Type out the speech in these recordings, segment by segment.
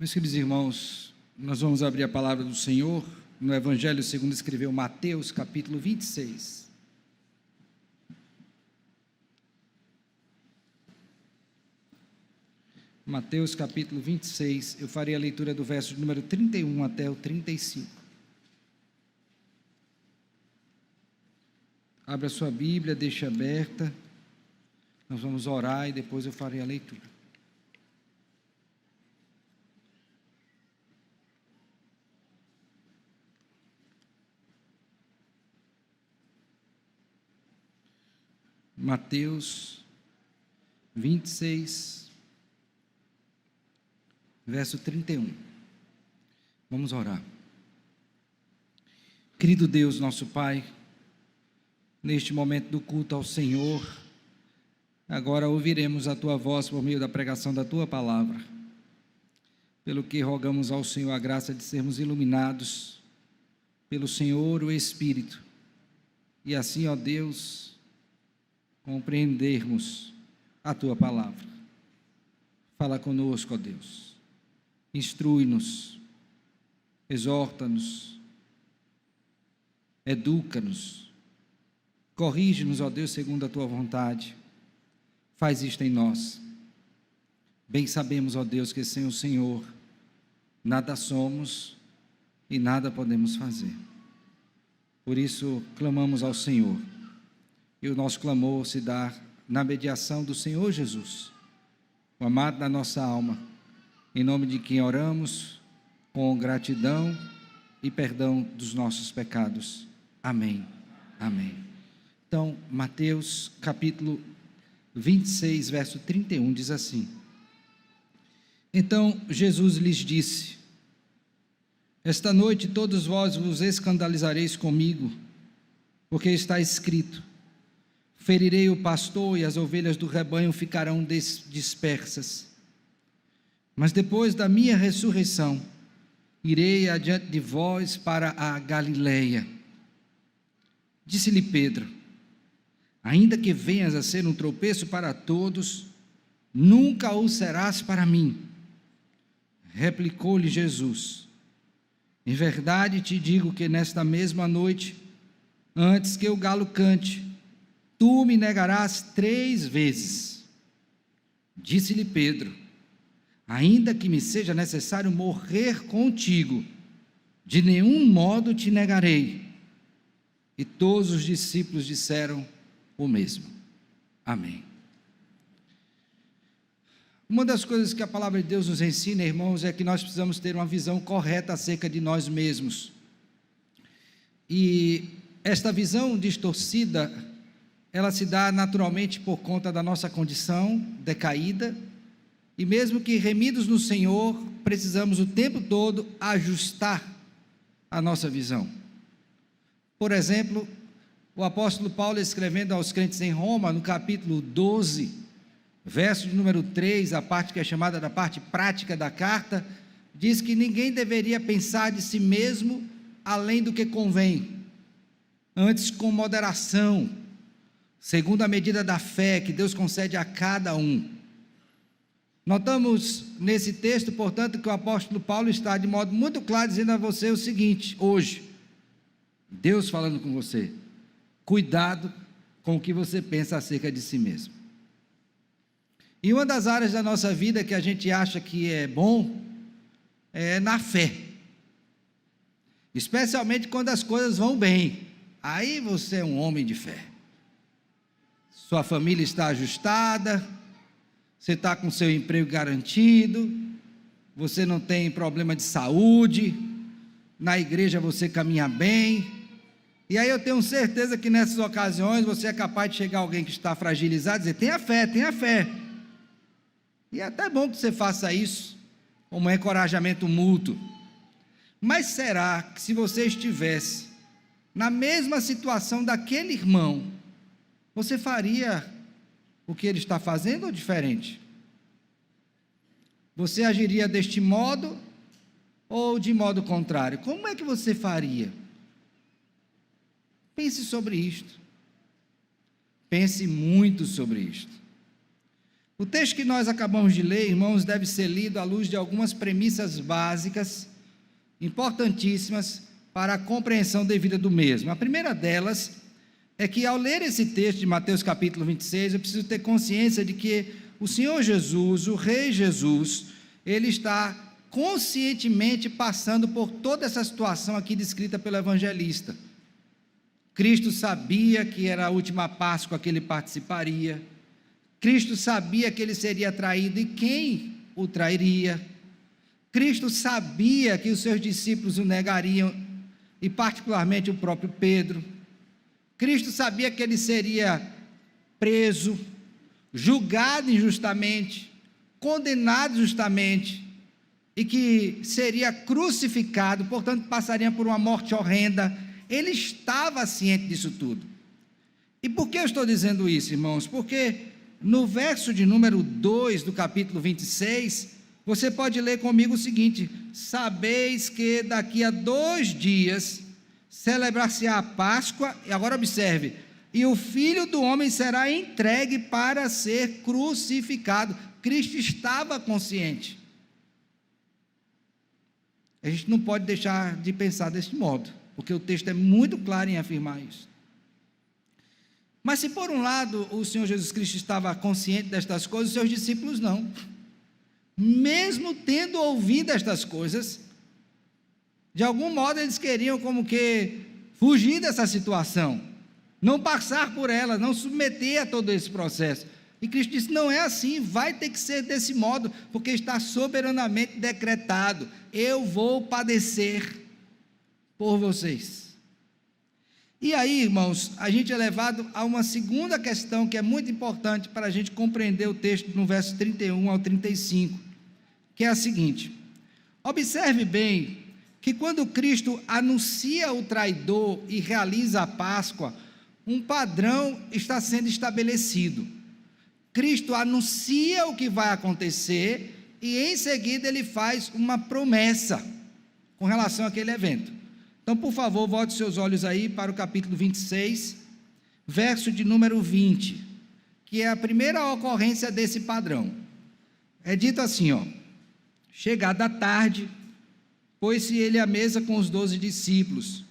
Meus queridos irmãos, nós vamos abrir a palavra do Senhor no Evangelho segundo escreveu Mateus, capítulo 26. Mateus, capítulo 26, eu farei a leitura do verso de número 31 até o 35. Abra sua Bíblia, deixe aberta, nós vamos orar e depois eu farei a leitura. Mateus 26, verso 31. Vamos orar. Querido Deus, nosso Pai, neste momento do culto ao Senhor, agora ouviremos a Tua voz por meio da pregação da Tua palavra, pelo que rogamos ao Senhor a graça de sermos iluminados pelo Senhor, o Espírito, e assim, ó Deus, compreendermos a Tua palavra. Fala conosco, ó Deus, instrui-nos, exorta-nos, educa-nos, corrige-nos, ó Deus, segundo a Tua vontade, faz isto em nós. Bem sabemos, ó Deus, que sem o Senhor nada somos e nada podemos fazer. Por isso, clamamos ao Senhor, e o nosso clamor se dá na mediação do Senhor Jesus, o amado da nossa alma, em nome de quem oramos, com gratidão e perdão dos nossos pecados. Amém. Amém. Então, Mateus, capítulo 26, verso 31, diz assim: Então Jesus lhes disse: Esta noite todos vós vos escandalizareis comigo, porque está escrito: Ferirei o pastor e as ovelhas do rebanho ficarão dispersas. Mas depois da minha ressurreição, irei adiante de vós para a Galileia. Disse-lhe Pedro: Ainda que venhas a ser um tropeço para todos, nunca o serás para mim. Replicou-lhe Jesus: Em verdade te digo que nesta mesma noite, antes que o galo cante, tu me negarás 3 vezes. Disse-lhe Pedro: Ainda que me seja necessário morrer contigo, de nenhum modo te negarei. E todos os discípulos disseram o mesmo. Amém. Uma das coisas que a palavra de Deus nos ensina, irmãos, é que nós precisamos ter uma visão correta acerca de nós mesmos. E esta visão distorcida, ela se dá naturalmente por conta da nossa condição decaída, e mesmo que remidos no Senhor, precisamos o tempo todo ajustar a nossa visão. Por exemplo, o apóstolo Paulo, escrevendo aos crentes em Roma, no capítulo 12, verso de número 3, a parte que é chamada da parte prática da carta, diz que ninguém deveria pensar de si mesmo além do que convém, antes com moderação, segundo a medida da fé que Deus concede a cada um. Notamos nesse texto, portanto, que o apóstolo Paulo está de modo muito claro dizendo a você o seguinte: hoje, Deus falando com você, cuidado com o que você pensa acerca de si mesmo. E uma das áreas da nossa vida que a gente acha que é bom, é na fé, especialmente quando as coisas vão bem. Aí você é um homem de fé, sua família está ajustada, você está com seu emprego garantido, você não tem problema de saúde, na igreja você caminha bem, e aí eu tenho certeza que nessas ocasiões você é capaz de chegar alguém que está fragilizado e dizer: tenha fé, tenha fé. E é até bom que você faça isso, como um encorajamento mútuo. Mas será que se você estivesse na mesma situação daquele irmão, você faria o que ele está fazendo ou diferente? Você agiria deste modo ou de modo contrário? Como é que você faria? Pense sobre isto. Pense muito sobre isto. O texto que nós acabamos de ler, irmãos, deve ser lido à luz de algumas premissas básicas, importantíssimas para a compreensão devida do mesmo. A primeira delas é que, ao ler esse texto de Mateus capítulo 26, eu preciso ter consciência de que o Senhor Jesus, o Rei Jesus, ele está conscientemente passando por toda essa situação aqui descrita pelo evangelista. Cristo sabia que era a última Páscoa que ele participaria. Cristo sabia que ele seria traído e quem o trairia. Cristo sabia que os seus discípulos o negariam, e particularmente o próprio Pedro. Cristo sabia que ele seria preso, julgado injustamente, condenado injustamente, e que seria crucificado, portanto passaria por uma morte horrenda. Ele estava ciente disso tudo. E por que eu estou dizendo isso, irmãos? Porque no verso de número 2 do capítulo 26, você pode ler comigo o seguinte: sabeis que daqui a 2 dias celebrar-se-á a Páscoa, e agora observe, e o Filho do Homem será entregue para ser crucificado. Cristo estava consciente. A gente não pode deixar de pensar desse modo, porque o texto é muito claro em afirmar isso. Mas se por um lado o Senhor Jesus Cristo estava consciente destas coisas, os seus discípulos não. Mesmo tendo ouvido estas coisas, de algum modo eles queriam como que fugir dessa situação, não passar por ela, não submeter a todo esse processo. E Cristo disse: não é assim, vai ter que ser desse modo, porque está soberanamente decretado, eu vou padecer por vocês. E aí, irmãos, a gente é levado a uma segunda questão que é muito importante para a gente compreender o texto no verso 31 ao 35, que é a seguinte: observe bem que quando Cristo anuncia o traidor e realiza a Páscoa, um padrão está sendo estabelecido. Cristo anuncia o que vai acontecer e em seguida ele faz uma promessa com relação àquele evento. Então, por favor, volte seus olhos aí para o capítulo 26, verso de número 20, que é a primeira ocorrência desse padrão. É dito assim, ó: chegada a tarde, pôs-se ele à mesa com os 12 discípulos,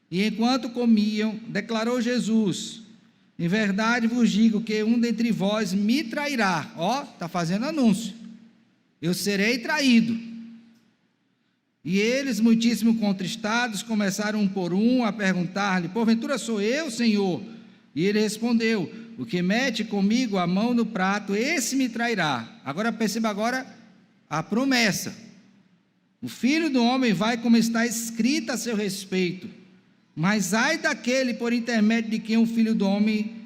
e enquanto comiam, declarou Jesus: em verdade vos digo que um dentre vós me trairá. Ó, está fazendo anúncio: eu serei traído. E eles, muitíssimo contristados, começaram um por um a perguntar-lhe: porventura sou eu, Senhor? E ele respondeu: o que mete comigo a mão no prato, esse me trairá. Agora perceba agora a promessa: o Filho do Homem vai como está escrito a seu respeito, mas ai daquele por intermédio de quem o Filho do Homem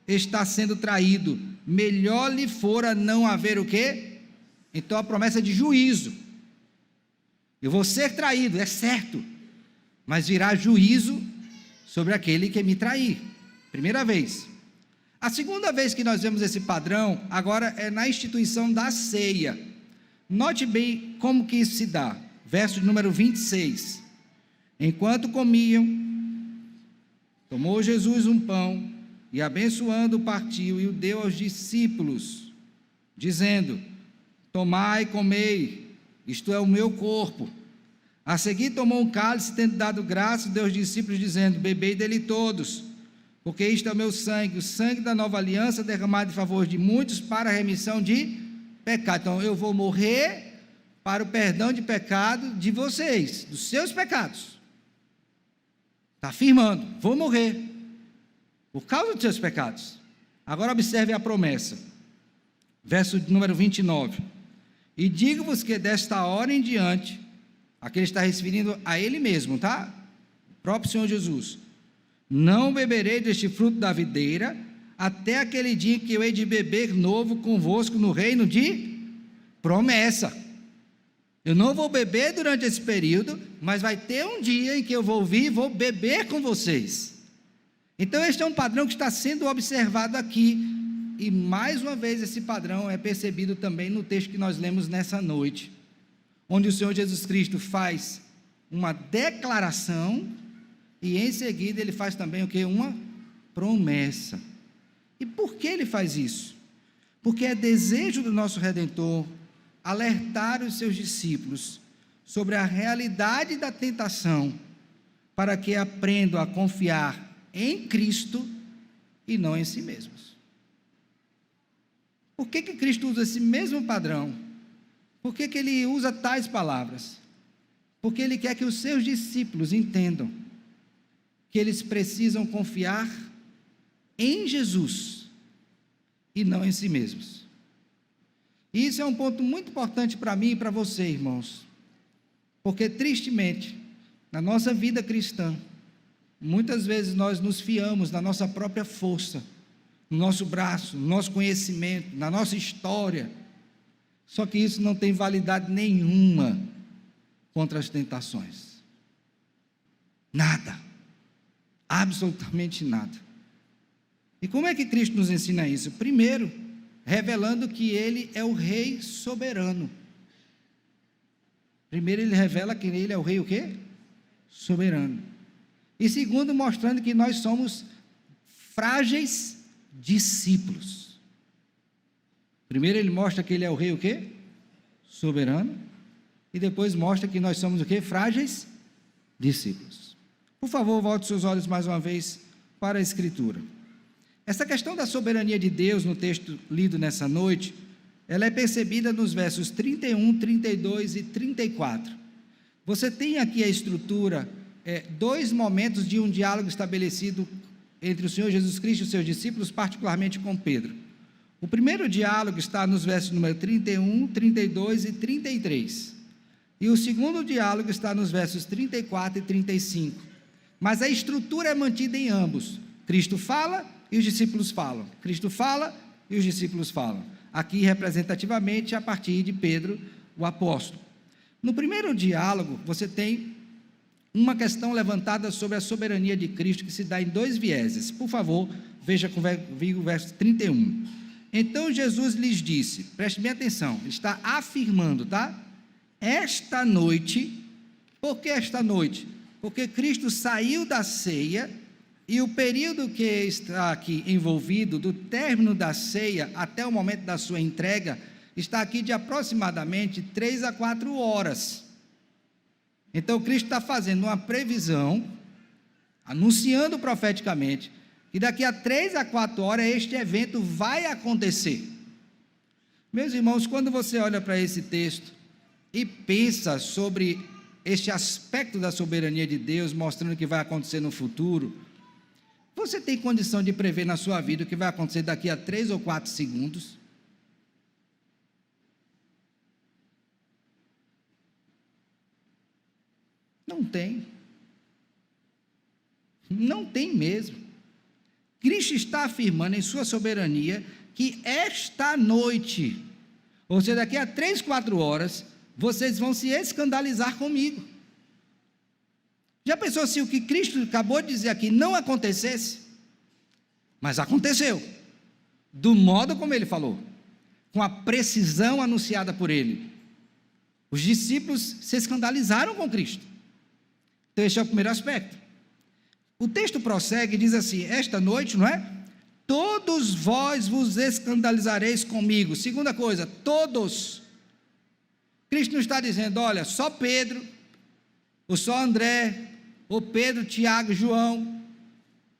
está sendo traído, melhor lhe fora não haver o quê? Então a promessa é de juízo. Eu vou ser traído, é certo, mas virá juízo sobre aquele que me trair. Primeira vez. A segunda vez que nós vemos esse padrão, agora é na instituição da ceia. Note bem como que isso se dá. Verso de número 26. Enquanto comiam, tomou Jesus um pão e, abençoando, partiu e o deu aos discípulos, dizendo: tomai e comei, isto é o meu corpo. A seguir tomou um cálice, tendo dado graças, deu aos discípulos, dizendo: bebei dele todos, porque isto é o meu sangue, o sangue da nova aliança, derramado em favor de muitos para a remissão de pecado. Então eu vou morrer para o perdão de pecado de vocês, dos seus pecados. Está afirmando: vou morrer por causa dos seus pecados. Agora observe a promessa, verso número 29. E digo-vos que desta hora em diante, aqui ele está referindo a ele mesmo, tá? O próprio Senhor Jesus: não beberei deste fruto da videira, até aquele dia em que eu hei de beber novo convosco no reino de promessa. Eu não vou beber durante esse período, mas vai ter um dia em que eu vou vir e vou beber com vocês. Então este é um padrão que está sendo observado aqui. E mais uma vez esse padrão é percebido também no texto que nós lemos nessa noite, onde o Senhor Jesus Cristo faz uma declaração e em seguida ele faz também o que? Uma promessa. E por que ele faz isso? porque é desejo do nosso Redentor alertar os seus discípulos sobre a realidade da tentação, para que aprendam a confiar em Cristo e não em si mesmos. Por que Cristo usa esse mesmo padrão? Por que ele usa tais palavras? Porque ele quer que os seus discípulos entendam que eles precisam confiar em Jesus e não em si mesmos. E isso é um ponto muito importante para mim e para você, irmãos, porque tristemente, na nossa vida cristã, muitas vezes nós nos fiamos na nossa própria força, no nosso braço, no nosso conhecimento, na nossa história, só que isso não tem validade nenhuma contra as tentações. Nada. Absolutamente nada. E como é que Cristo nos ensina isso? Primeiro, revelando que Ele é o Rei soberano. Primeiro ele revela que Ele é o Rei o quê? Soberano. E segundo, mostrando que nós somos frágeis discípulos. Primeiro ele mostra que Ele é o Rei o quê? Soberano. E depois mostra que nós somos o quê? Frágeis discípulos. Por favor, volte seus olhos mais uma vez para a Escritura. Essa questão da soberania de Deus no texto lido nessa noite, ela é percebida nos versos 31, 32 e 34. Você tem aqui a estrutura, dois momentos de um diálogo estabelecido entre o Senhor Jesus Cristo e os seus discípulos, particularmente com Pedro. O primeiro diálogo está nos versos número 31, 32 e 33. E o segundo diálogo está nos versos 34 e 35. Mas a estrutura é mantida em ambos. Cristo fala e os discípulos falam. Cristo fala e os discípulos falam. Aqui representativamente a partir de Pedro, o apóstolo. No primeiro diálogo, você tem uma questão levantada sobre a soberania de Cristo, que se dá em dois vieses. Por favor, veja comigo o verso 31. Então Jesus lhes disse, preste bem atenção, ele está afirmando, tá? Esta noite, por que esta noite? Porque Cristo saiu da ceia, e o período que está aqui envolvido, do término da ceia até o momento da sua entrega, está aqui de aproximadamente 3 a 4 horas. Então Cristo está fazendo uma previsão, anunciando profeticamente, que daqui a 3 a 4 horas este evento vai acontecer. Meus irmãos, quando você olha para esse texto e pensa sobre este aspecto da soberania de Deus, mostrando o que vai acontecer no futuro, você tem condição de prever na sua vida o que vai acontecer daqui a 3 ou 4 segundos? Não tem. Não tem mesmo. Cristo está afirmando em sua soberania que esta noite, ou seja, daqui a 3, 4 horas, vocês vão se escandalizar comigo. Já pensou se o que Cristo acabou de dizer aqui não acontecesse? Mas aconteceu, do modo como ele falou, com a precisão anunciada por ele. Os discípulos se escandalizaram com Cristo. Então este é o primeiro aspecto. O texto prossegue e diz assim, esta noite, não é? Todos vós vos escandalizareis comigo. Segunda coisa, todos. Cristo não está dizendo, olha, só Pedro, ou só André, ou Pedro, Tiago, João.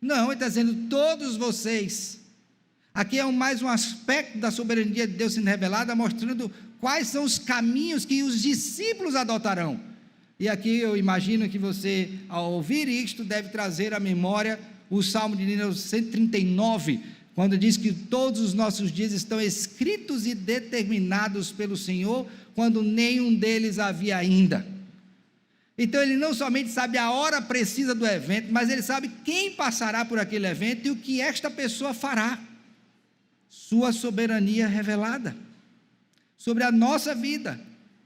Não, ele está dizendo todos vocês. Aqui é mais um aspecto da soberania de Deus sendo revelada, mostrando quais são os caminhos que os discípulos adotarão. E aqui eu imagino que você, ao ouvir isto, deve trazer à memória o Salmo de número 139, quando diz que todos os nossos dias estão escritos e determinados pelo Senhor, quando nenhum deles havia ainda. Então ele não somente sabe a hora precisa do evento, mas ele sabe quem passará por aquele evento e o que esta pessoa fará. Sua soberania revelada sobre a nossa vida,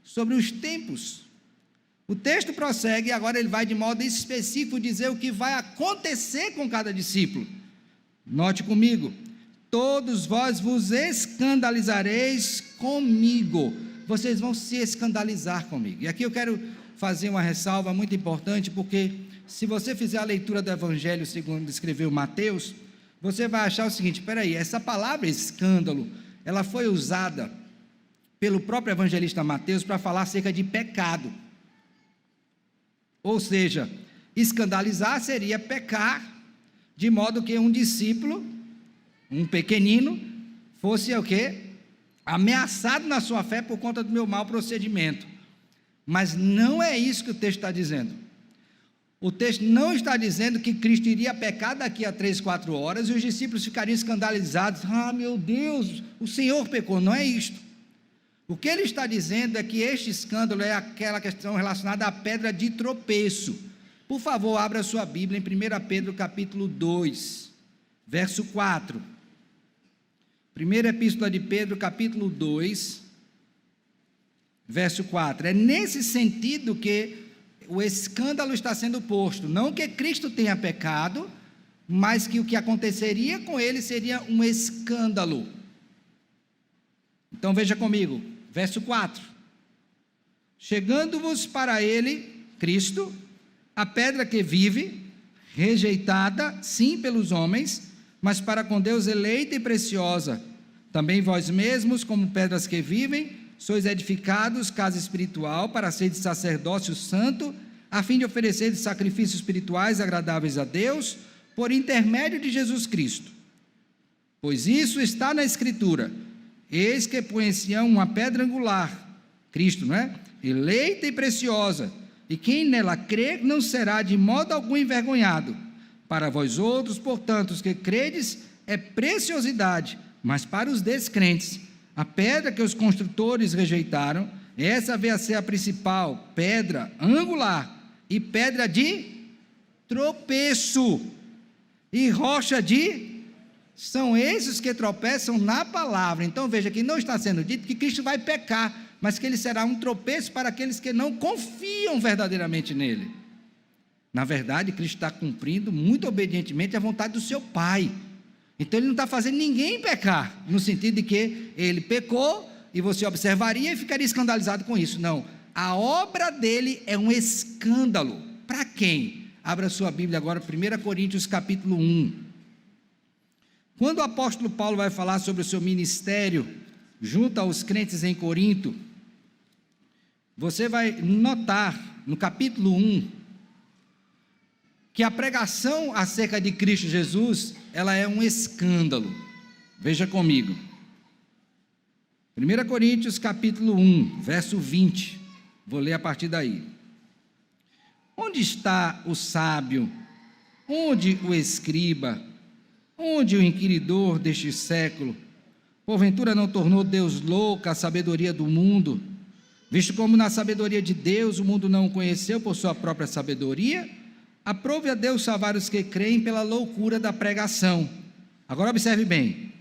sobre os tempos. O texto prossegue e agora ele vai de modo específico dizer o que vai acontecer com cada discípulo. Note comigo, todos vós vos escandalizareis comigo. Vocês vão se escandalizar comigo. E aqui eu quero fazer uma ressalva muito importante, porque se você fizer a leitura do Evangelho segundo escreveu Mateus, você vai achar o seguinte, espera aí, essa palavra escândalo, ela foi usada pelo próprio evangelista Mateus para falar acerca de pecado. Ou seja, escandalizar seria pecar, de modo que um discípulo, um pequenino, fosse o quê? Ameaçado na sua fé por conta do meu mau procedimento. Mas não é isso que o texto está dizendo. O texto não está dizendo que Cristo iria pecar daqui a 3, 4 horas e os discípulos ficariam escandalizados. Ah, meu Deus, o Senhor pecou. Não é isto. O que ele está dizendo é que este escândalo é aquela questão relacionada à pedra de tropeço. Por favor, abra sua Bíblia em 1 Pedro capítulo 2, verso 4. Primeira Epístola de Pedro, capítulo 2, verso 4. É nesse sentido que o escândalo está sendo posto. Não que Cristo tenha pecado, mas que o que aconteceria com ele seria um escândalo. Então veja comigo, verso 4. Chegando-vos para ele, Cristo, a pedra que vive, rejeitada, sim, pelos homens, mas para com Deus eleita e preciosa. Também vós mesmos, como pedras que vivem, sois edificados casa espiritual para ser de sacerdócio santo, a fim de oferecer sacrifícios espirituais agradáveis a Deus, por intermédio de Jesus Cristo. Pois isso está na Escritura: eis que põe em Sião uma pedra angular, Cristo, não é? Eleita e preciosa, e quem nela crê não será de modo algum envergonhado. Para vós outros, portanto, os que credes, é preciosidade, mas para os descrentes, a pedra que os construtores rejeitaram, essa veio a ser a principal pedra angular, e pedra de tropeço, e rocha de... São esses que tropeçam na palavra. Então veja que não está sendo dito que Cristo vai pecar, mas que ele será um tropeço para aqueles que não confiam verdadeiramente nele. Na verdade, Cristo está cumprindo muito obedientemente a vontade do seu Pai. Então ele não está fazendo ninguém pecar, no sentido de que ele pecou e você observaria e ficaria escandalizado com isso. Não, a obra dele é um escândalo. Para quem? Abra sua Bíblia agora, 1 Coríntios capítulo 1. Quando o apóstolo Paulo vai falar sobre o seu ministério junto aos crentes em Corinto, você vai notar no capítulo 1 que a pregação acerca de Cristo Jesus, ela é um escândalo. Veja comigo. 1 Coríntios capítulo 1, verso 20. Vou ler a partir daí. Onde está o sábio? Onde o escriba? Onde o inquiridor deste século? Porventura não tornou Deus louca a sabedoria do mundo? Visto como na sabedoria de Deus o mundo não o conheceu por sua própria sabedoria, aprove a Deus salvar os que creem pela loucura da pregação. Agora observe bem,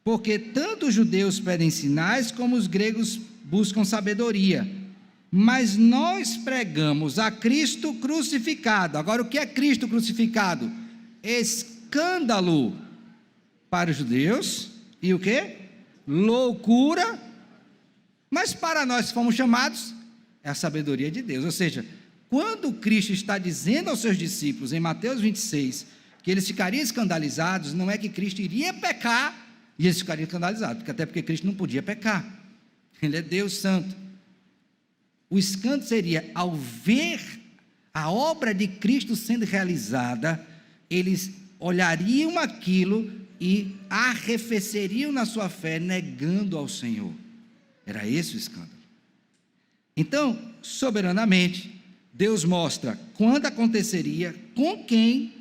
porque tanto os judeus pedem sinais, como os gregos buscam sabedoria, mas nós pregamos a Cristo crucificado. Agora o que é Cristo crucificado? Escândalo para os judeus, e o que? Loucura, mas para nós que fomos chamados, é a sabedoria de Deus. Ou seja, quando Cristo está dizendo aos seus discípulos, em Mateus 26, que eles ficariam escandalizados, não é que Cristo iria pecar, e eles ficariam escandalizados, até porque Cristo não podia pecar, ele é Deus santo. O escândalo seria, ao ver a obra de Cristo sendo realizada, eles olhariam aquilo e arrefeceriam na sua fé, negando ao Senhor. Era esse o escândalo. Então, soberanamente, Deus mostra quando aconteceria, com quem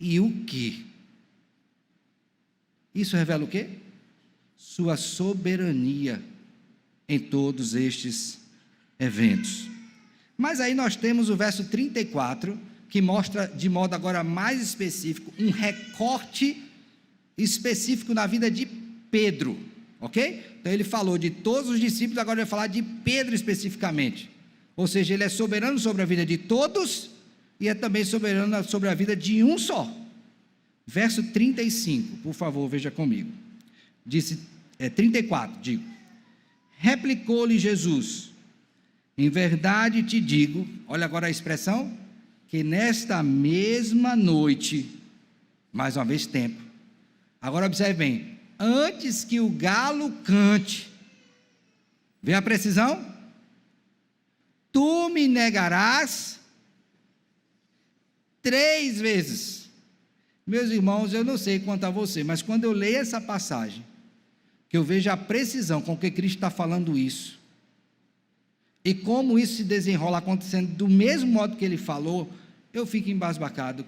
e o que. Isso revela o quê? Sua soberania em todos estes eventos. Mas aí nós temos o verso 34, que mostra de modo agora mais específico, um recorte específico na vida de Pedro, ok? Então ele falou de todos os discípulos, agora ele vai falar de Pedro especificamente. Ou seja, ele é soberano sobre a vida de todos, e é também soberano sobre a vida de um só. Verso 35, por favor, veja comigo. 34, digo. Replicou-lhe Jesus: em verdade te digo, olha agora a expressão, que nesta mesma noite, mais uma vez tempo, agora observe bem, antes que o galo cante. Vê a precisão? Tu me negarás 3 vezes. Meus irmãos, eu não sei quanto a você, mas quando eu leio essa passagem, que eu vejo a precisão com que Cristo está falando isso, e como isso se desenrola acontecendo do mesmo modo que ele falou, eu fico embasbacado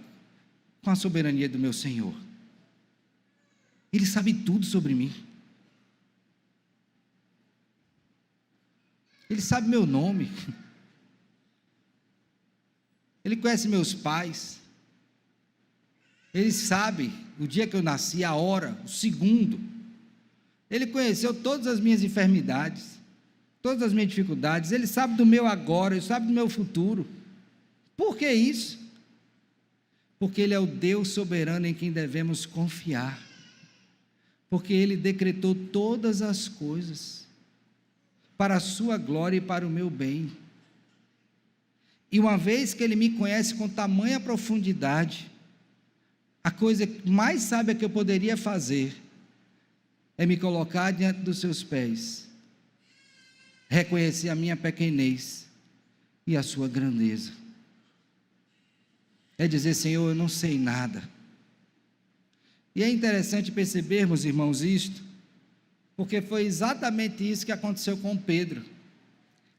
com a soberania do meu Senhor. Ele sabe tudo sobre mim. Ele sabe meu nome. Ele conhece meus pais. Ele sabe o dia que eu nasci, a hora, o segundo. Ele conheceu todas as minhas enfermidades, todas as minhas dificuldades. Ele sabe do meu agora, ele sabe do meu futuro. Por que isso? Porque Ele é o Deus soberano em quem devemos confiar. Porque Ele decretou todas as coisas para a sua glória e para o meu bem. E uma vez que Ele me conhece com tamanha profundidade, a coisa mais sábia que eu poderia fazer é me colocar diante dos seus pés, reconhecer a minha pequenez e a sua grandeza. É dizer: Senhor, eu não sei nada. E é interessante percebermos, irmãos, isto, porque foi exatamente isso que aconteceu com Pedro.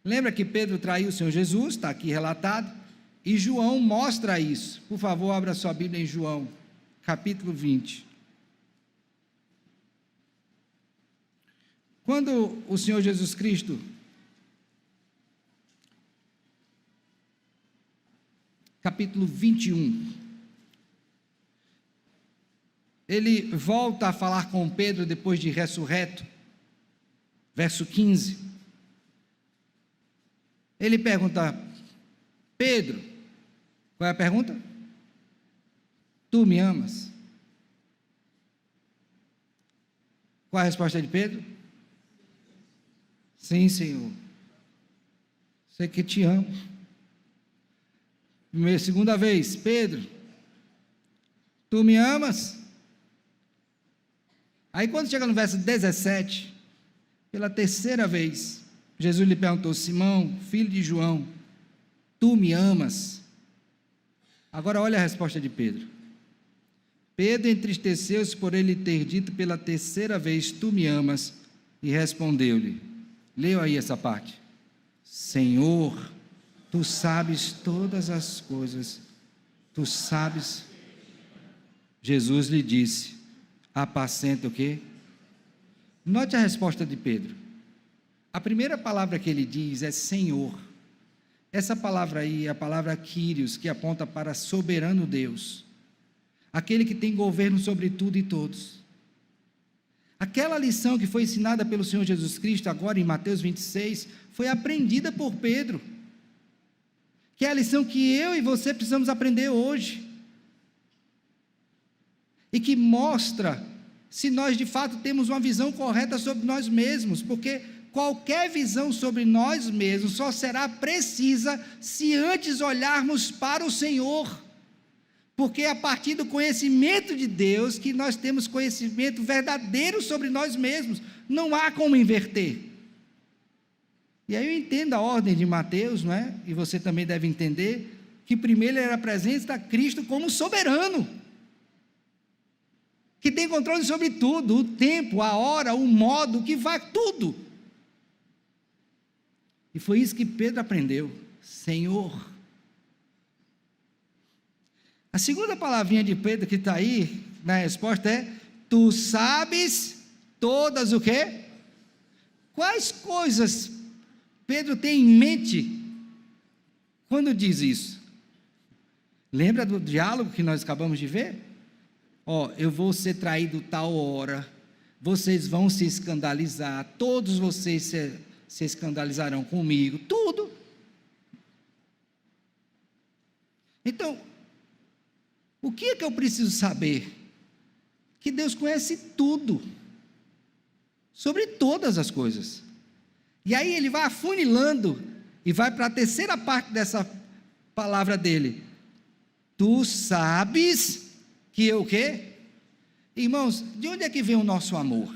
Lembra que Pedro traiu o Senhor Jesus, está aqui relatado, e João mostra isso. Por favor, abra sua Bíblia em João, capítulo 20. Quando o Senhor Jesus Cristo capítulo 21, ele volta a falar com Pedro depois de ressurreto, verso 15, ele pergunta: Pedro, qual é a pergunta? Tu me amas? Qual é a resposta de Pedro? Sim, Senhor, sei que te amo. Segunda vez: Pedro, tu me amas? Aí quando chega no verso 17, pela terceira vez, Jesus lhe perguntou: Simão, filho de João, tu me amas? Agora olha a resposta de Pedro. Pedro entristeceu-se por ele ter dito pela terceira vez: tu me amas, e respondeu-lhe, leu aí essa parte: Senhor, tu sabes todas as coisas, tu sabes. Jesus lhe disse: apacenta o quê? Note a resposta de Pedro. A primeira palavra que ele diz é Senhor. Essa palavra aí é a palavra Kyrios, que aponta para soberano Deus, aquele que tem governo sobre tudo e todos. Aquela lição que foi ensinada pelo Senhor Jesus Cristo agora em Mateus 26, foi aprendida por Pedro, que é a lição que eu e você precisamos aprender hoje, e que mostra se nós de fato temos uma visão correta sobre nós mesmos, porque qualquer visão sobre nós mesmos só será precisa se antes olharmos para o Senhor, porque é a partir do conhecimento de Deus que nós temos conhecimento verdadeiro sobre nós mesmos, não há como inverter. E aí eu entendo a ordem de Mateus, não é? E você também deve entender, que primeiro ele apresenta Cristo como soberano, que tem controle sobre tudo, o tempo, a hora, o modo, o que vai, tudo. E foi isso que Pedro aprendeu: Senhor. A segunda palavrinha de Pedro que está aí na resposta é: tu sabes todas o quê? Quais coisas Pedro tem em mente quando diz isso? Lembra do diálogo que nós acabamos de ver? Eu vou ser traído tal hora, vocês vão se escandalizar, todos vocês se escandalizarão comigo, tudo. Então, o que é que eu preciso saber? Que Deus conhece tudo, sobre todas as coisas. E aí ele vai afunilando, e vai para a terceira parte dessa palavra dele: tu sabes que eu o quê? Irmãos, de onde é que vem o nosso amor?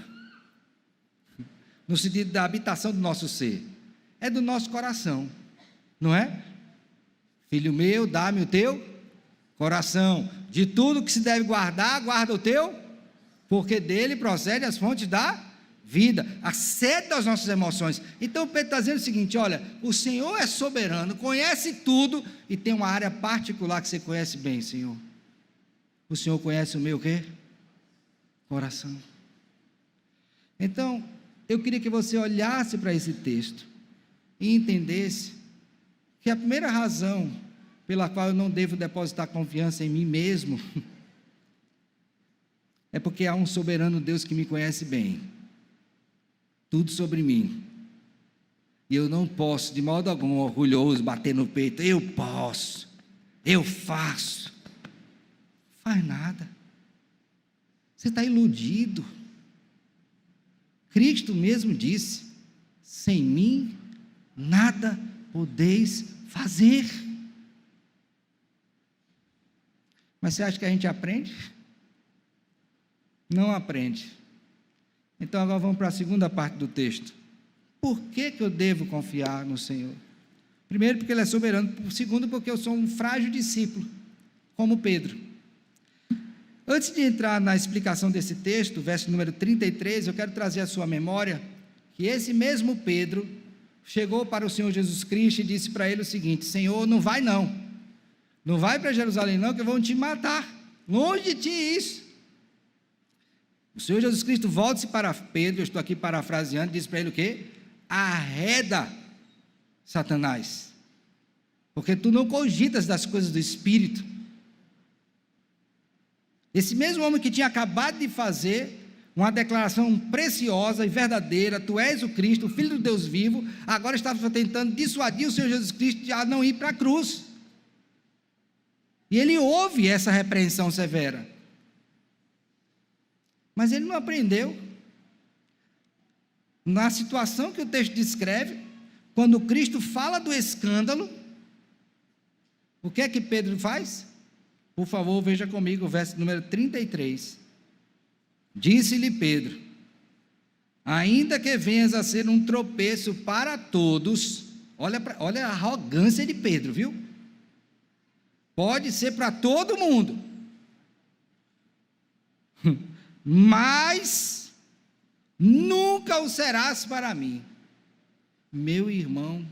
No sentido da habitação do nosso ser. É do nosso coração, não é? Filho meu, dá-me o teu coração. De tudo que se deve guardar, guarda o teu, porque dele procede as fontes da vida, a sede das nossas emoções. Então Pedro está dizendo o seguinte: olha, o Senhor é soberano, conhece tudo, e tem uma área particular que você conhece bem, Senhor. O Senhor conhece o meu quê? Coração. Então, eu queria que você olhasse para esse texto e entendesse que a primeira razão pela qual eu não devo depositar confiança em mim mesmo é porque há um soberano Deus que me conhece bem, tudo sobre mim, e eu não posso de modo algum orgulhoso bater no peito: eu posso, eu faço. Faz nada, você está iludido. Cristo mesmo disse: sem mim nada podeis fazer. Mas você acha que a gente aprende? Não aprende. Então agora vamos para a segunda parte do texto. Por que eu devo confiar no Senhor? Primeiro, porque Ele é soberano. Segundo, porque eu sou um frágil discípulo, como Pedro. Antes de entrar na explicação desse texto, verso número 33, eu quero trazer à sua memória que esse mesmo Pedro chegou para o Senhor Jesus Cristo e disse para ele o seguinte: Senhor, não vai para Jerusalém não, que vão te matar, longe de ti isso. O Senhor Jesus Cristo volta-se para Pedro, eu estou aqui parafraseando, diz para ele o quê? Arreda, Satanás, porque tu não cogitas das coisas do Espírito. Esse mesmo homem que tinha acabado de fazer uma declaração preciosa e verdadeira: tu és o Cristo, o Filho do Deus vivo, agora estava tentando dissuadir o Senhor Jesus Cristo a não ir para a cruz. E ele ouve essa repreensão severa, mas ele não aprendeu. Na situação que o texto descreve, quando Cristo fala do escândalo, o que é que Pedro faz? Por favor, veja comigo o verso número 33. Disse-lhe Pedro: ainda que venhas a ser um tropeço para todos, olha a arrogância de Pedro, viu? Pode ser para todo mundo, mas nunca o serás para mim. Meu irmão,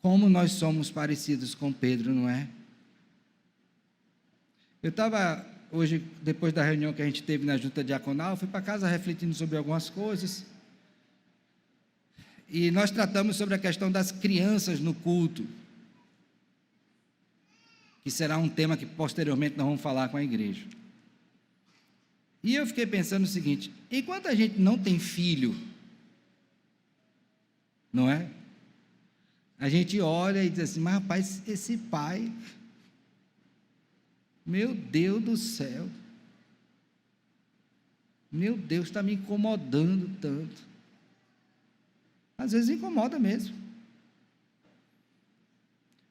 como nós somos parecidos com Pedro, não é? Eu estava hoje, depois da reunião que a gente teve na junta diaconal, fui para casa refletindo sobre algumas coisas, e nós tratamos sobre a questão das crianças no culto, que será um tema que posteriormente nós vamos falar com a igreja. E eu fiquei pensando o seguinte: enquanto a gente não tem filho, não é? A gente olha e diz assim: mas rapaz, esse pai, meu Deus do céu, meu Deus, está me incomodando tanto. Às vezes incomoda mesmo.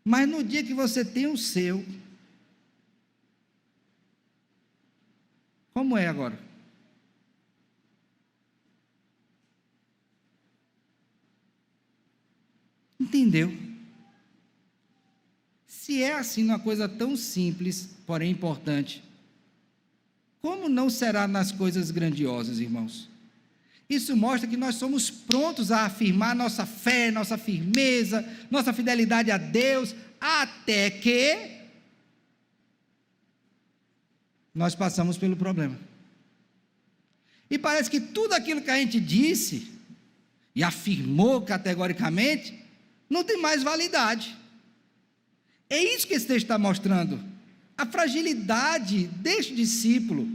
Mas no dia que você tem o seu, como é agora? Entendeu? Se é assim uma coisa tão simples, porém importante, como não será nas coisas grandiosas, irmãos? Isso mostra que nós somos prontos a afirmar nossa fé, nossa firmeza, nossa fidelidade a Deus, até que nós passamos pelo problema. E parece que tudo aquilo que a gente disse e afirmou categoricamente não tem mais validade. É isso que esse texto está mostrando, a fragilidade deste discípulo,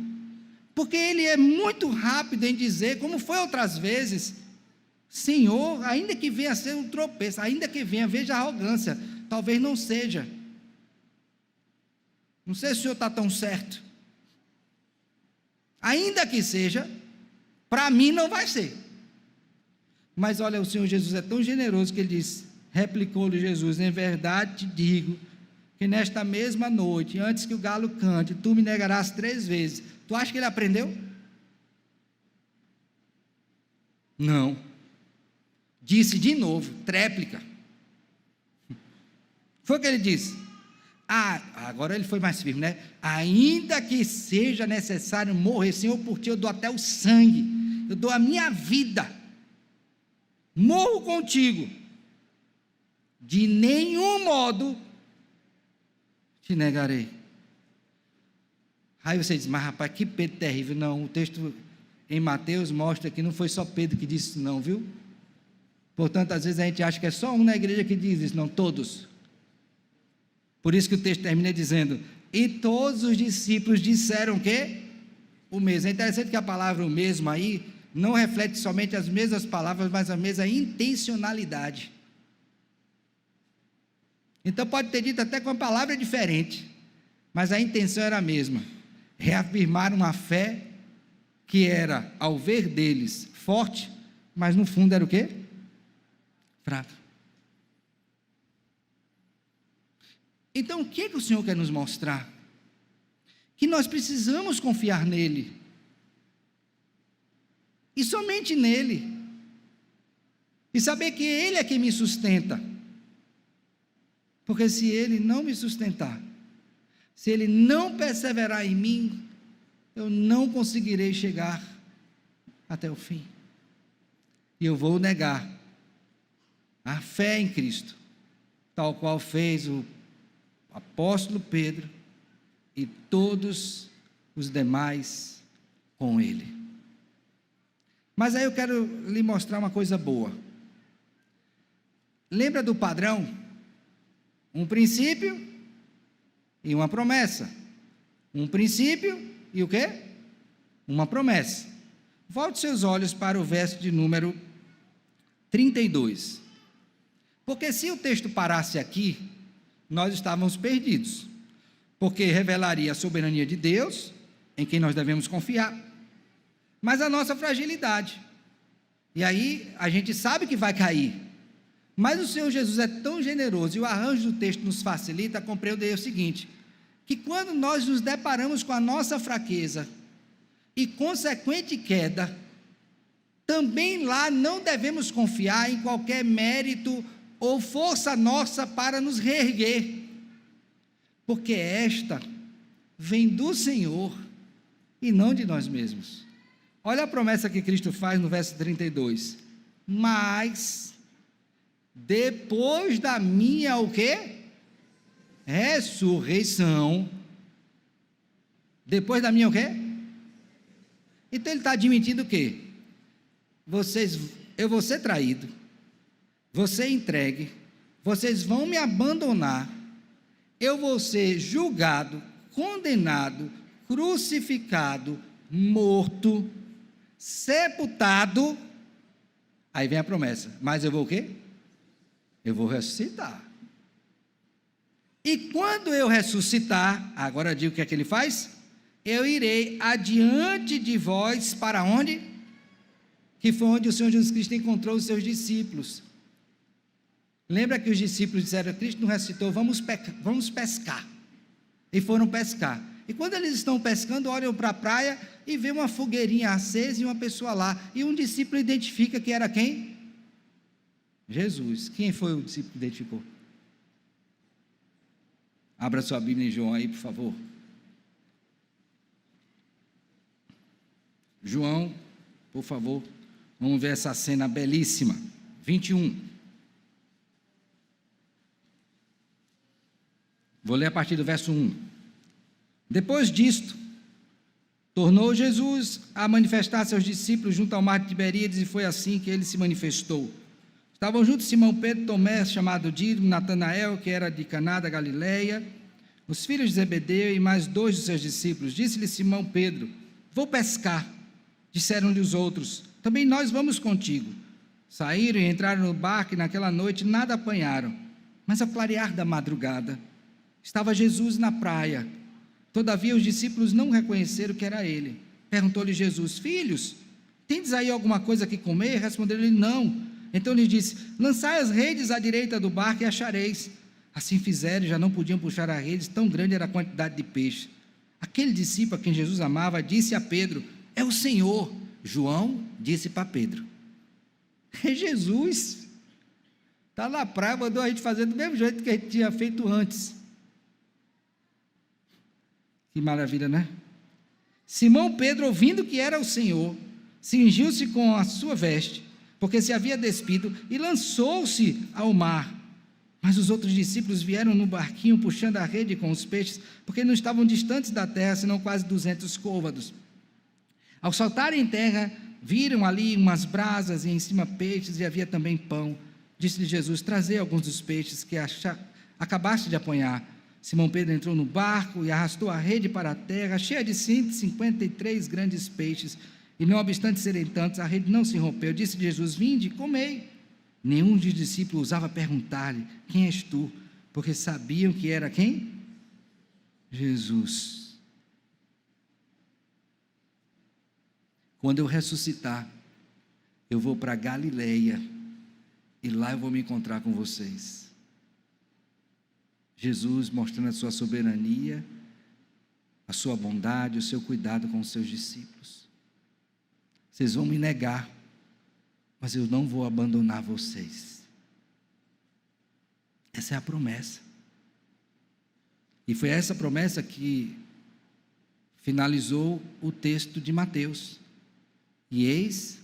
porque ele é muito rápido em dizer, como foi outras vezes: Senhor, ainda que venha a ser um tropeço, ainda que venha, veja a arrogância, talvez não seja, não sei se o Senhor está tão certo, ainda que seja, para mim não vai ser. Mas olha, o Senhor Jesus é tão generoso que ele diz, replicou-lhe Jesus: em verdade te digo, que nesta mesma noite, antes que o galo cante, tu me negarás 3 vezes. Tu acha que ele aprendeu? Não. Disse de novo, tréplica. Foi o que ele disse. Agora ele foi mais firme, né? Ainda que seja necessário morrer, Senhor, por ti eu dou até o sangue, eu dou a minha vida, morro contigo, de nenhum modo te negarei. Aí você diz, mas rapaz, que Pedro terrível. Não, o texto em Mateus mostra que não foi só Pedro que disse isso não, viu? Portanto, às vezes a gente acha que é só um na igreja que diz isso, não, todos. Por isso que o texto termina dizendo, e todos os discípulos disseram o quê? O mesmo. É interessante que a palavra o mesmo aí não reflete somente as mesmas palavras, mas a mesma intencionalidade. Então pode ter dito até com uma palavra diferente, mas a intenção era a mesma, reafirmar uma fé que era, ao ver deles, forte, mas no fundo era o quê? Fraca. Então o que o Senhor quer nos mostrar? Que nós precisamos confiar nele, e somente nele, e saber que ele é quem me sustenta, porque se ele não me sustentar, se ele não perseverar em mim, eu não conseguirei chegar até o fim, e eu vou negar a fé em Cristo, tal qual fez o apóstolo Pedro e todos os demais com ele. Mas aí eu quero lhe mostrar uma coisa boa. Lembra do padrão? Um princípio e uma promessa. Um princípio e o quê? Uma promessa. Volte seus olhos para o verso de número 32. Porque se o texto parasse aqui, nós estávamos perdidos. Porque revelaria a soberania de Deus, em quem nós devemos confiar, mas a nossa fragilidade. E aí a gente sabe que vai cair. Mas o Senhor Jesus é tão generoso, e o arranjo do texto nos facilita a compreender o seguinte, que quando nós nos deparamos com a nossa fraqueza e consequente queda, também lá não devemos confiar em qualquer mérito ou força nossa para nos reerguer, porque esta vem do Senhor e não de nós mesmos. Olha a promessa que Cristo faz no verso 32, mas depois da minha o quê? Ressurreição, depois da minha o quê? Então ele está admitindo o quê? Eu vou ser traído, vou ser entregue, vocês vão me abandonar, eu vou ser julgado, condenado, crucificado, morto, sepultado, aí vem a promessa, mas eu vou o quê? Eu vou ressuscitar. E quando eu ressuscitar, agora digo o que é que ele faz? Eu irei adiante de vós para onde? Que foi onde o Senhor Jesus Cristo encontrou os seus discípulos. Lembra que os discípulos disseram, Cristo não ressuscitou, vamos pescar. E foram pescar. E quando eles estão pescando, olham para a praia e vê uma fogueirinha acesa e uma pessoa lá. E um discípulo identifica que era quem? Jesus. Quem foi o discípulo que identificou? Abra sua Bíblia em João aí, por favor. João, por favor, vamos ver essa cena belíssima. 21. Vou ler a partir do verso 1. Depois disto, tornou Jesus a manifestar seus discípulos junto ao mar de Tiberíades, e foi assim que ele se manifestou. Estavam juntos Simão Pedro, Tomé, chamado Dídimo, Natanael, que era de Caná da Galileia, os filhos de Zebedeu e mais 2 de seus discípulos. Disse-lhe Simão Pedro, vou pescar. Disseram-lhe os outros, também nós vamos contigo. Saíram e entraram no barco, e naquela noite nada apanharam. Mas ao clarear da madrugada, estava Jesus na praia. Todavia os discípulos não reconheceram que era ele. Perguntou-lhe Jesus, filhos, tendes aí alguma coisa que comer? Responderam-lhe, não. Então lhe disse, lançai as redes à direita do barco e achareis. Assim fizeram e já não podiam puxar as redes, tão grande era a quantidade de peixe. Aquele discípulo a quem Jesus amava disse a Pedro: é o Senhor. João disse para Pedro: é Jesus. Está na praia, mandou a gente fazer do mesmo jeito que a gente tinha feito antes. Que maravilha, né? Simão Pedro, ouvindo que era o Senhor, cingiu-se com a sua veste, porque se havia despido, e lançou-se ao mar. Mas os outros discípulos vieram no barquinho, puxando a rede com os peixes, porque não estavam distantes da terra, senão quase 200 côvados. Ao saltarem em terra, viram ali umas brasas, e em cima peixes, e havia também pão. Disse-lhe Jesus: trazei alguns dos peixes que acabaste de apanhar. Simão Pedro entrou no barco e arrastou a rede para a terra, cheia de 153 grandes peixes, e não obstante serem tantos, a rede não se rompeu. Disse Jesus: vinde, comei. Nenhum dos discípulos ousava perguntar-lhe: quem és tu? Porque sabiam que era quem? Jesus. Quando eu ressuscitar, eu vou para Galileia, e lá eu vou me encontrar com vocês. Jesus mostrando a sua soberania, a sua bondade, o seu cuidado com os seus discípulos. Vocês vão me negar, mas eu não vou abandonar vocês. Essa é a promessa. E foi essa promessa que finalizou o texto de Mateus. E eis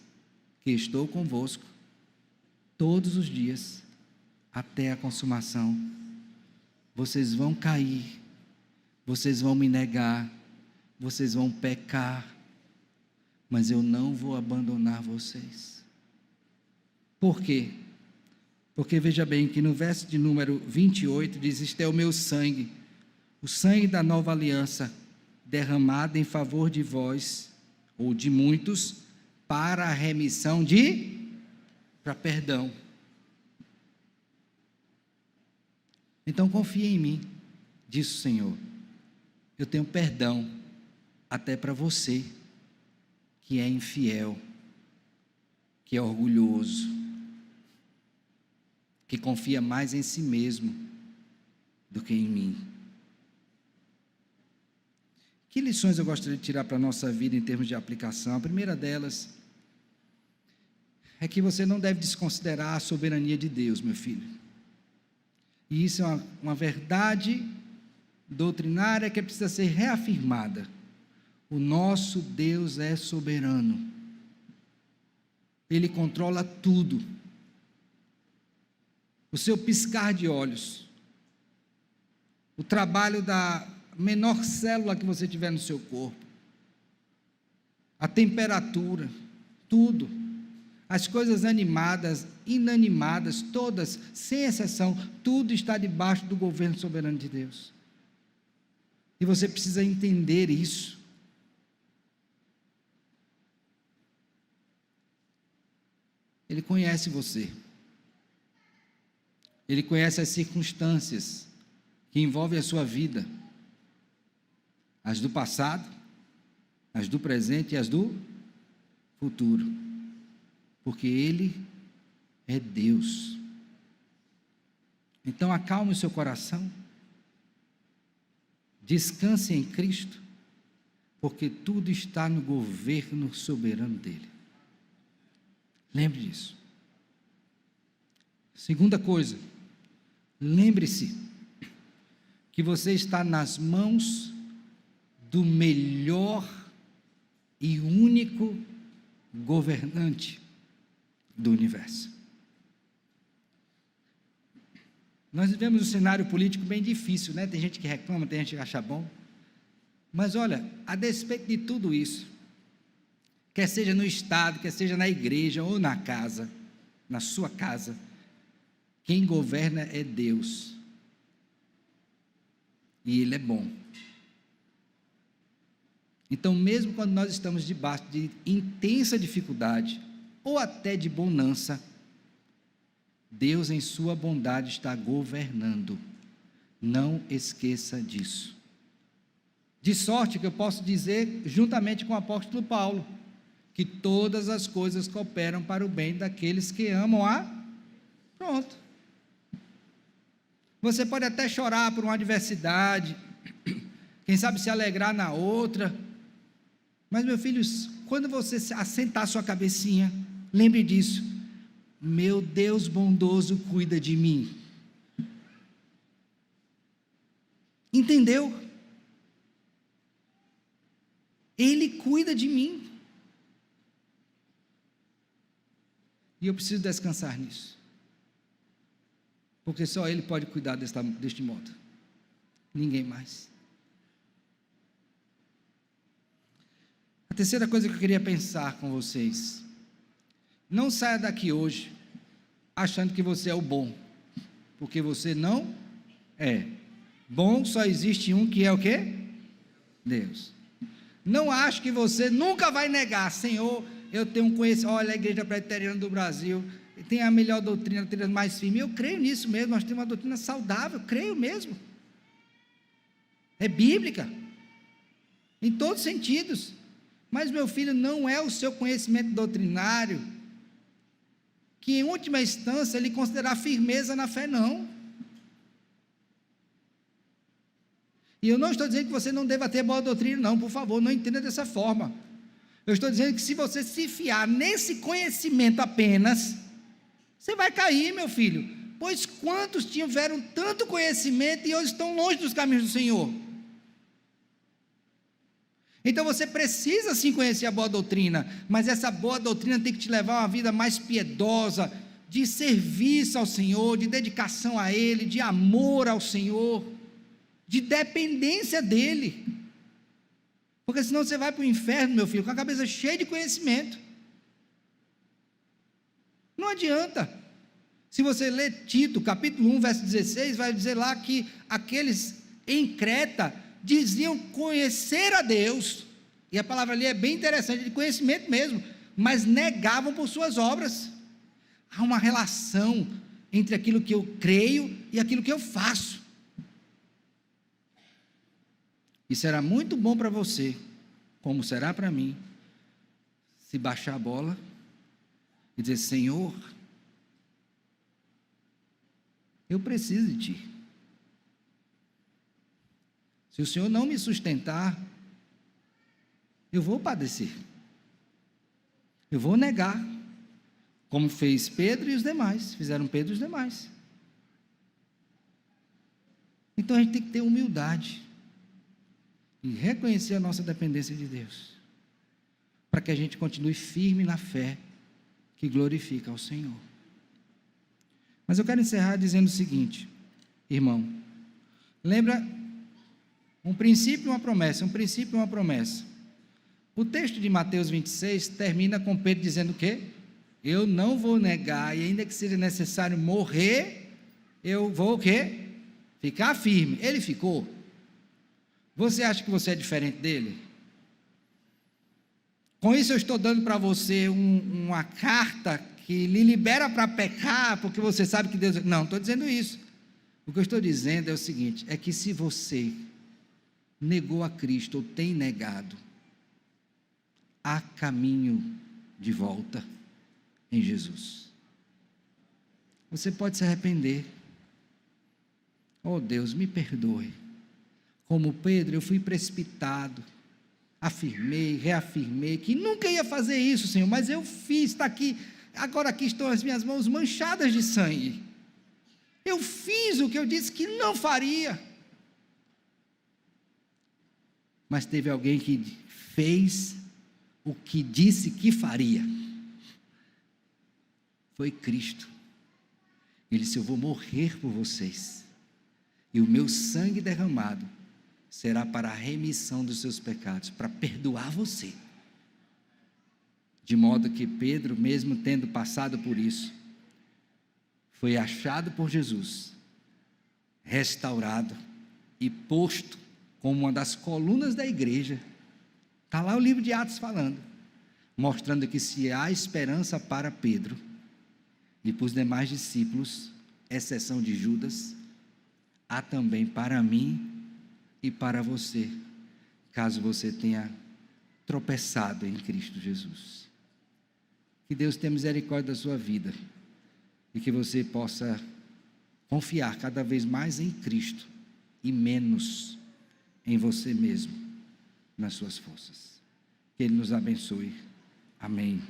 que estou convosco todos os dias, até a consumação. Vocês vão cair, vocês vão me negar, vocês vão pecar, mas eu não vou abandonar vocês. Por quê? Porque veja bem que no verso de número 28 diz: este é o meu sangue, o sangue da nova aliança, derramado em favor de vós, ou de muitos, para a remissão para perdão. Então confia em mim, disse o Senhor. Eu tenho perdão até para você que é infiel, que é orgulhoso, que confia mais em si mesmo do que em mim. Que lições eu gostaria de tirar para a nossa vida em termos de aplicação? A primeira delas é que você não deve desconsiderar a soberania de Deus, meu filho. E isso é uma verdade doutrinária que precisa ser reafirmada. O nosso Deus é soberano. Ele controla tudo. O seu piscar de olhos, o trabalho da menor célula que você tiver no seu corpo, a temperatura, tudo, as coisas animadas, inanimadas, todas, sem exceção, tudo está debaixo do governo soberano de Deus. E você precisa entender isso. Ele conhece você. Ele conhece as circunstâncias que envolvem a sua vida, as do passado, as do presente e as do futuro, porque Ele é Deus. Então acalme o seu coração, descanse em Cristo, porque tudo está no governo soberano dEle. Lembre disso. Segunda coisa, lembre-se que você está nas mãos do melhor e único governante do universo. Nós vivemos um cenário político bem difícil, né? Tem gente que reclama, tem gente que acha bom. Mas olha, a despeito de tudo isso, quer seja no Estado, quer seja na igreja ou na casa, na sua casa, quem governa é Deus. E Ele é bom. Então, mesmo quando nós estamos debaixo de intensa dificuldade, ou até de bonança, Deus em sua bondade está governando. Não esqueça disso. De sorte que eu posso dizer, juntamente com o apóstolo Paulo, que todas as coisas cooperam para o bem daqueles que amam a... Pronto. Você pode até chorar por uma adversidade, quem sabe se alegrar na outra, mas, meu filho, quando você assentar a sua cabecinha, lembre disso: meu Deus bondoso cuida de mim. Entendeu? Ele cuida de mim. E eu preciso descansar nisso. Porque só Ele pode cuidar deste modo. Ninguém mais. A terceira coisa que eu queria pensar com vocês: não saia daqui hoje achando que você é o bom, porque você não é. Bom só existe um, que é o quê? Deus. Não acho que você nunca vai negar: Senhor, eu tenho um conhecimento, olha, a Igreja Presbiteriana do Brasil tem a melhor doutrina, a doutrina mais firme. Eu creio nisso mesmo, nós temos uma doutrina saudável, creio mesmo. É bíblica, em todos os sentidos. Mas, meu filho, não é o seu conhecimento doutrinário que, em última instância, ele considerar firmeza na fé, não. E eu não estou dizendo que você não deva ter boa doutrina, não, por favor, não entenda dessa forma. Eu estou dizendo que se você se fiar nesse conhecimento apenas, você vai cair, meu filho. Pois quantos tiveram tanto conhecimento e hoje estão longe dos caminhos do Senhor? Então você precisa sim conhecer a boa doutrina, mas essa boa doutrina tem que te levar a uma vida mais piedosa, de serviço ao Senhor, de dedicação a Ele, de amor ao Senhor, de dependência dEle. Porque senão você vai para o inferno, meu filho, com a cabeça cheia de conhecimento. Não adianta. Se você ler Tito, capítulo 1, verso 16, vai dizer lá que aqueles em Creta diziam conhecer a Deus, e a palavra ali é bem interessante, de conhecimento mesmo, mas negavam por suas obras. Há uma relação entre aquilo que eu creio e aquilo que eu faço. E será muito bom para você, como será para mim, se baixar a bola e dizer: Senhor, eu preciso de Ti. Se o Senhor não me sustentar, eu vou padecer, eu vou negar, como fez Pedro e os demais, fizeram Pedro e os demais. Então a gente tem que ter humildade e reconhecer a nossa dependência de Deus, para que a gente continue firme na fé que glorifica ao Senhor. Mas eu quero encerrar dizendo o seguinte, irmão: lembra um princípio e uma promessa, um princípio e uma promessa. O texto de Mateus 26 termina com Pedro dizendo o quê? Eu não vou negar, e ainda que seja necessário morrer, eu vou o quê? Ficar firme. Ele ficou. Você acha que você é diferente dele? Com isso eu estou dando para você uma carta que lhe libera para pecar, porque você sabe que Deus... Não estou dizendo isso. O que eu estou dizendo é o seguinte, é que se você negou a Cristo ou tem negado, há caminho de volta em Jesus. Você pode se arrepender. Oh Deus, me perdoe. Como Pedro, eu fui precipitado, afirmei, reafirmei que nunca ia fazer isso, Senhor, mas eu fiz, está aqui, agora aqui estão as minhas mãos manchadas de sangue. Eu fiz o que eu disse que não faria. Mas teve alguém que fez o que disse que faria. Foi Cristo. Ele disse: eu vou morrer por vocês, e o meu sangue derramado será para a remissão dos seus pecados, para perdoar você. De modo que Pedro, mesmo tendo passado por isso, foi achado por Jesus, restaurado e posto como uma das colunas da igreja. Está lá o livro de Atos falando, mostrando que se há esperança para Pedro e para os demais discípulos, exceção de Judas, há também para mim e para você, caso você tenha tropeçado em Cristo Jesus. Que Deus tenha misericórdia da sua vida e que você possa confiar cada vez mais em Cristo e menos em você mesmo, nas suas forças. Que Ele nos abençoe. Amém.